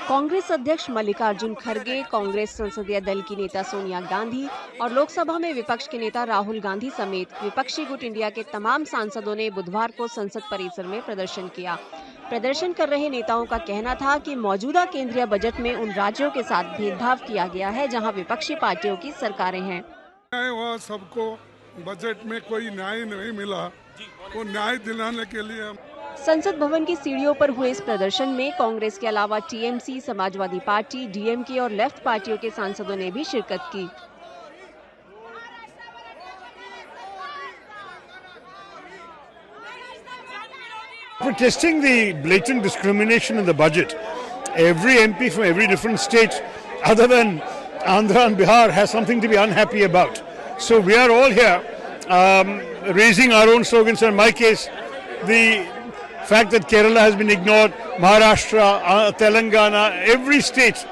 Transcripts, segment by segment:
कांग्रेस अध्यक्ष मल्लिकार्जुन खड़गे, कांग्रेस संसदीय दल की नेता सोनिया गांधी और लोकसभा में विपक्ष के नेता राहुल गांधी समेत विपक्षी गुट इंडिया के तमाम सांसदों ने बुधवार को संसद परिसर में प्रदर्शन किया। प्रदर्शन कर रहे नेताओं का कहना था कि मौजूदा केंद्रीय बजट में उन राज्यों के साथ भेदभाव किया गया है जहां विपक्षी पार्टियों की सरकारें हैं। वहाँ सबको बजट में कोई न्याय नहीं मिला, वो न्याय दिलाने के लिए संसद भवन की सीढ़ियों पर हुए इस प्रदर्शन में कांग्रेस के अलावा टीएमसी, समाजवादी पार्टी, डीएमके और लेफ्ट पार्टियों के सांसदों ने भी शिरकत की। Protesting the blatant discrimination in the budget, every MP from every different state other than Andhra and Bihar has something to be unhappy about. So we are all here raising our own slogans. In my case, the fact that Kerala has been ignored, Maharashtra, Telangana, every state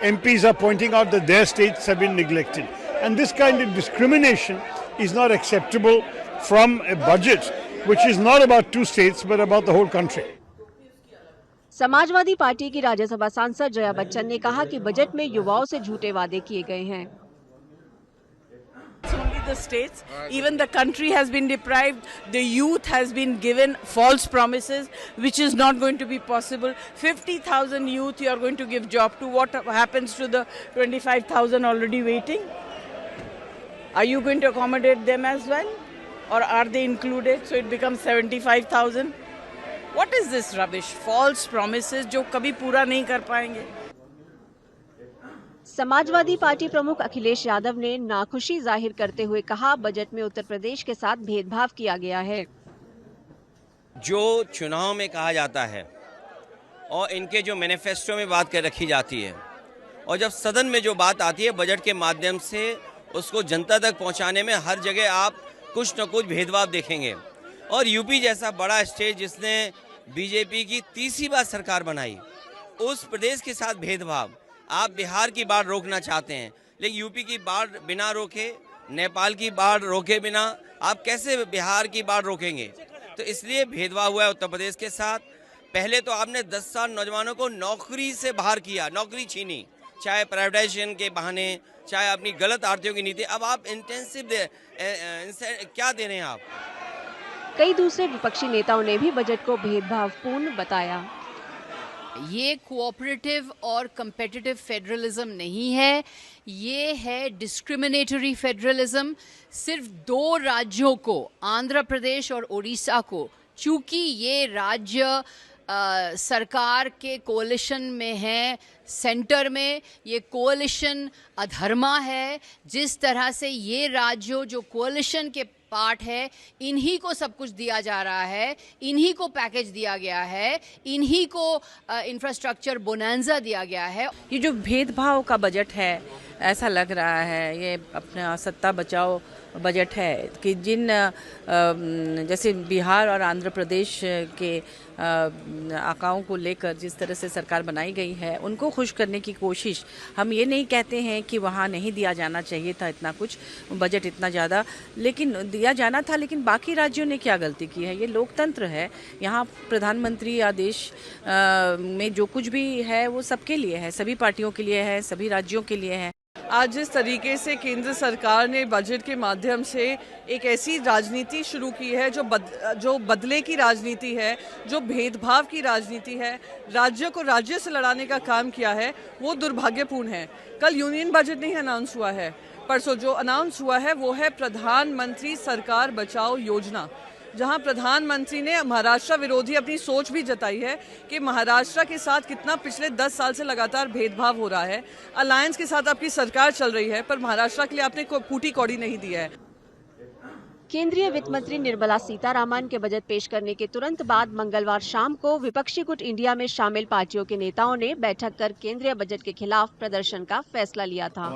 MPs are pointing out that their states have been neglected. And this kind of discrimination is not acceptable from a budget which is not about two states but about the whole country. Samajwadi party की राज्यसभा सांसद जया बच्चन ने कहा कि budget में युवाओं से झूठे वादे किए गए हैं। The states, even the country has been deprived, the youth has been given false promises which is not going to be possible. 50,000 youth you are going to give job to. What happens to the 25,000 already waiting? Are you going to accommodate them as well, or are they included so it becomes 75,000? What is this rubbish? False promises जो कभी पूरा नहीं कर पाएंगे। Samajwadi party प्रमुख अखिलेश यादव ने नाखुशी जाहिर करते हुए कहा, बजट में उत्तर प्रदेश के साथ भेदभाव किया गया है। जो चुनाव में कहा जाता है और इनके जो मैनिफेस्टो में बात कर रखी जाती है और जब सदन में जो बात आती है बजट के माध्यम से उसको जनता तक पहुंचाने में हर जगह आप कुछ न कुछ भेदभाव देखेंगे। और यूपी जैसा बड़ा स्टेट जिसने बीजेपी की तीसरी बार सरकार बनाई, उस प्रदेश के साथ भेदभाव आप बिहार की बाढ़ रोकना चाहते हैं, लेकिन यूपी की बाढ़ बिना रोके, नेपाल की बाढ़ रोके बिना आप कैसे बिहार की बाढ़ रोकेंगे? तो इसलिए भेदभाव हुआ है उत्तर प्रदेश के साथ। पहले तो आपने 10 साल नौजवानों को नौकरी से बाहर किया, नौकरी छीनी, चाहे प्राइवेटाइजेशन के बहाने, चाहे अपनी गलत आर्थिक की नीति। अब आप इंटेंसिव क्या दे रहे हैं आप? कई दूसरे विपक्षी नेताओं ने भी बजट को भेदभावपूर्ण बताया। ये कोऑपरेटिव और कंपेटिटिव फेडरलिज्म नहीं है, ये है डिस्क्रिमिनेटरी फेडरलिज्म। सिर्फ 2 राज्यों को, आंध्र प्रदेश और उड़ीसा को, चूंकि ये राज्य सरकार के कोalition में है, सेंटर में ये कोalition अधर्मा है। जिस तरह से ये राज्यों जो कोalition के पार्ट है, इन्हीं को सब कुछ दिया जा रहा है, इन्हीं को पैकेज दिया गया है, इन्हीं को इंफ्रास्ट्रक्चर बोनांजा दिया गया है। ये जो भेदभाव का बजट है, ऐसा लग रहा है ये अपना सत्ता बचाओ बजट है कि जिन जैसे बिहार और आंध्र प्रदेश के आकाओं को लेकर जिस तरह से सरकार बनाई गई है, उनको खुश करने की कोशिश। हम ये नहीं कहते हैं कि वहाँ नहीं दिया जाना चाहिए था इतना कुछ, बजट इतना ज़्यादा, लेकिन दिया जाना था। लेकिन बाकी राज्यों ने क्या गलती की है? ये लोकतंत्र है, यहाँ प्रधानमंत्री आदेश में जो कुछ भी है वो सबके लिए है, सभी पार्टियों के लिए है, सभी राज्यों के लिए है। आज जिस तरीके से केंद्र सरकार ने बजट के माध्यम से एक ऐसी राजनीति शुरू की है जो बदले की राजनीति है, जो भेदभाव की राजनीति है, राज्य को राज्य से लड़ाने का काम किया है, वो दुर्भाग्यपूर्ण है। कल यूनियन बजट नहीं अनाउंस हुआ है, परसों जो अनाउंस हुआ है वो है प्रधानमंत्री सरकार बचाओ योजना, जहां प्रधानमंत्री ने महाराष्ट्र विरोधी अपनी सोच भी जताई है कि महाराष्ट्र के साथ कितना पिछले 10 साल से लगातार भेदभाव हो रहा है। अलायंस के साथ आपकी सरकार चल रही है, पर महाराष्ट्र के लिए आपने फूटी कौड़ी नहीं दिया है। केंद्रीय वित्त मंत्री निर्मला सीतारामन के बजट पेश करने के तुरंत बाद मंगलवार शाम को विपक्षी गुट इंडिया में शामिल पार्टियों के नेताओं ने बैठक कर केंद्रीय बजट के खिलाफ प्रदर्शन का फैसला लिया था।